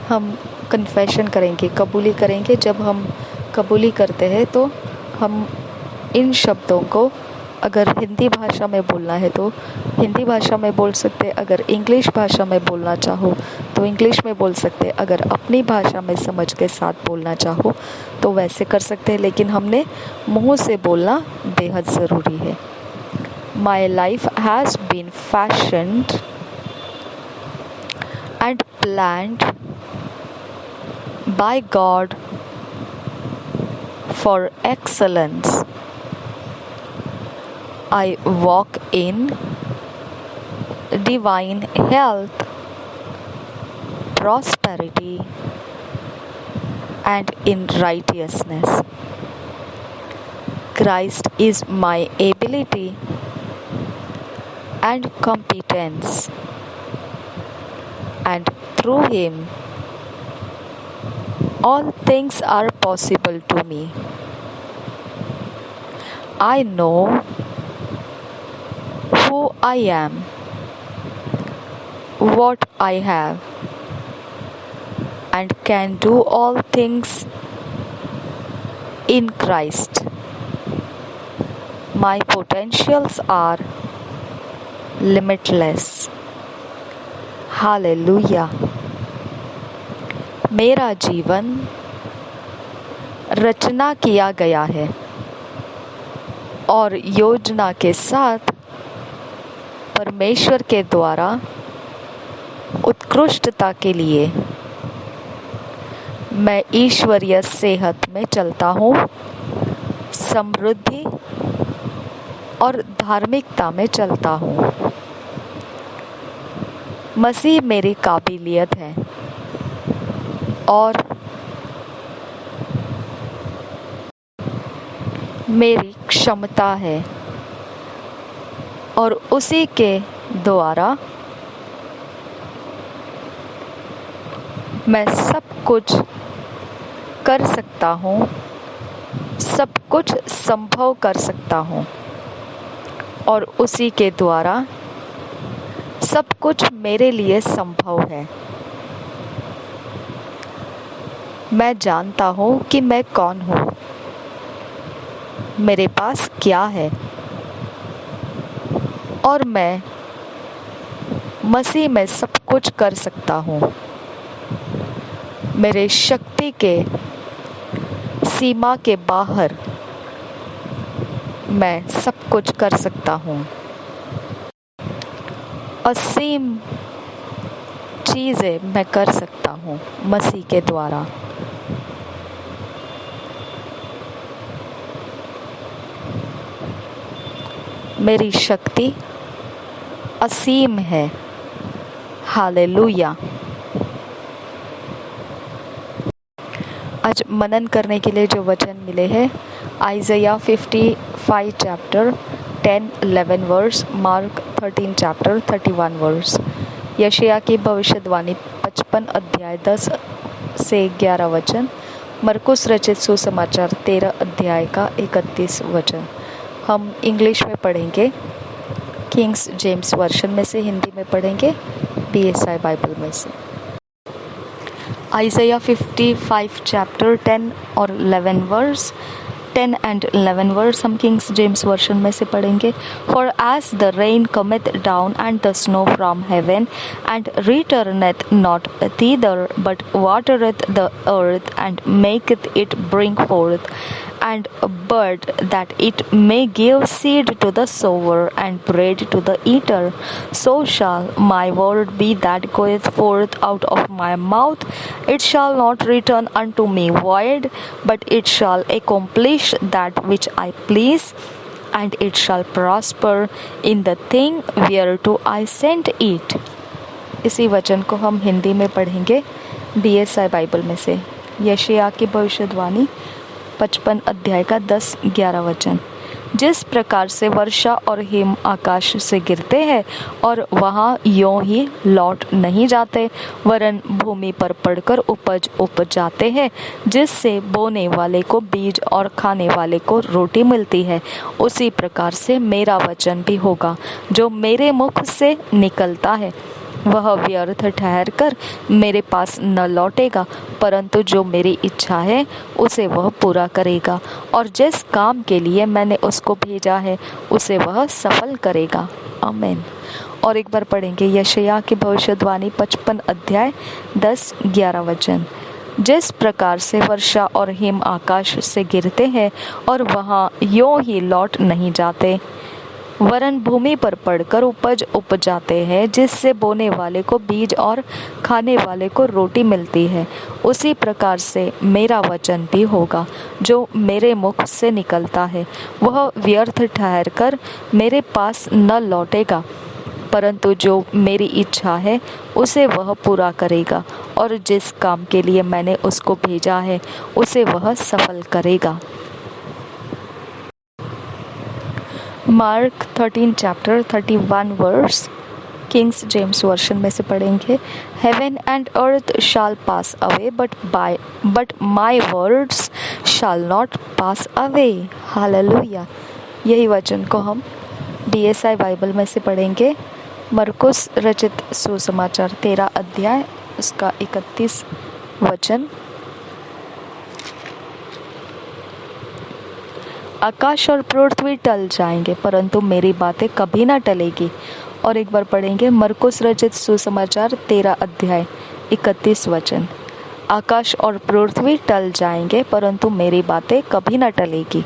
हम कन्फेशन करेंगे, कबूली करेंगे। जब हम कबूली करते हैं तो हम इन शब्दों को अगर हिंदी भाषा में बोलना है तो हिंदी भाषा में बोल सकते, अगर इंग्लिश भाषा में बोलना चाहो तो इंग्लिश में बोल सकते, अगर अपनी भाषा में समझ के साथ बोलना चाहो तो वैसे कर सकते हैं, लेकिन हमने मुंह से बोलना बेहद ज़रूरी है। My life has been fashioned and planned by God for excellence. I walk in divine health, prosperity, and in righteousness. Christ is my ability and competence, and through Him all things are possible to me. I know who I am, what I have, and can do all things in Christ. My potentials are limitless. Hallelujah. मेरा जीवन रचना किया गया है और योजना के साथ परमेश्वर के द्वारा उत्कृष्टता के लिए मैं ईश्वरीय सेहत में चलता हूँ, समृद्धि और धार्मिकता में चलता हूँ। मसीह मेरी काबिलियत है और मेरी क्षमता है और उसी के द्वारा मैं सब कुछ कर सकता हूँ, सब कुछ संभव कर सकता हूँ और उसी के द्वारा सब कुछ मेरे लिए संभव है। मैं जानता हूँ कि मैं कौन हूँ, मेरे पास क्या है और मैं मसीह में सब कुछ कर सकता हूँ। मेरे शक्ति के सीमा के बाहर मैं सब कुछ कर सकता हूँ। असीम चीज़ें मैं कर सकता हूँ मसीह के द्वारा। मेरी शक्ति असीम है। हालेलुया। आज मनन करने के लिए जो वचन मिले हैं, Isaiah 55 chapter 10-11 verse, Mark 13 chapter 31 verse, यशायाह की भविष्यवाणी 55 अध्याय 10 से 11 वचन, मरकुस रचित सुसमाचार 13 अध्याय का 31 वचन। हम इंग्लिश में पढ़ेंगे, किंग्स जेम्स वर्शन में से, हिंदी में पढ़ेंगे BSI बाइबल में से। आइज़ाया 55 चैप्टर 10 और 11 वर्स, 10 and 11 वर्स हम किंग्स जेम्स वर्शन में से पढ़ेंगे। For as the rain cometh down and the snow from heaven, and returneth not thither, but watereth the earth, and maketh it bring forth, and bud, that it may give seed to the sower, and bread to the eater, so shall my word be that goeth forth out of my mouth. It shall not return unto me void, but it shall accomplish that which I please, and it shall prosper in the thing whereto I sent it. इसी वचन को हम हिंदी में पढ़ेंगे BSI Bible में से। यशायाह की भविष्यवाणी 55 अध्याय का 10-11 वचन। जिस प्रकार से वर्षा और हिम आकाश से गिरते हैं और वहाँ यों ही लौट नहीं जाते, वरन भूमि पर पड़कर उपज उपज जाते हैं, जिससे बोने वाले को बीज और खाने वाले को रोटी मिलती है, उसी प्रकार से मेरा वचन भी होगा जो मेरे मुख से निकलता है। वह व्यर्थ ठहर कर मेरे पास न लौटेगा, परंतु जो मेरी इच्छा है उसे वह पूरा करेगा, और जिस काम के लिए मैंने उसको भेजा है उसे वह सफल करेगा। आमीन। और एक बार पढ़ेंगे यशायाह की भविष्यवाणी 55 अध्याय 10-11 वचन। जिस प्रकार से वर्षा और हिम आकाश से गिरते हैं और वहाँ यों ही लौट नहीं जाते, वरन भूमि पर पड़कर उपज उपजाते हैं, जिससे बोने वाले को बीज और खाने वाले को रोटी मिलती है, उसी प्रकार से मेरा वचन भी होगा जो मेरे मुख से निकलता है। वह व्यर्थ ठहर कर मेरे पास न लौटेगा, परंतु जो मेरी इच्छा है उसे वह पूरा करेगा, और जिस काम के लिए मैंने उसको भेजा है उसे वह सफल करेगा। Mark 13 chapter 31 verse Kings James version में से पढ़ेंगे। Heaven and earth shall pass away but my words shall not pass away. Hallelujah. यही वचन को हम DSI बाइबल में से पढ़ेंगे। मरकुस रचित सुसमाचार 13 अध्याय उसका 31 वचन। आकाश और पृथ्वी टल जाएंगे, परंतु मेरी बातें कभी ना टलेगी। और एक बार पढ़ेंगे मरकुस रचित सुसमाचार 13 अध्याय 31 वचन। आकाश और पृथ्वी टल जाएंगे, परंतु मेरी बातें कभी ना टलेगी।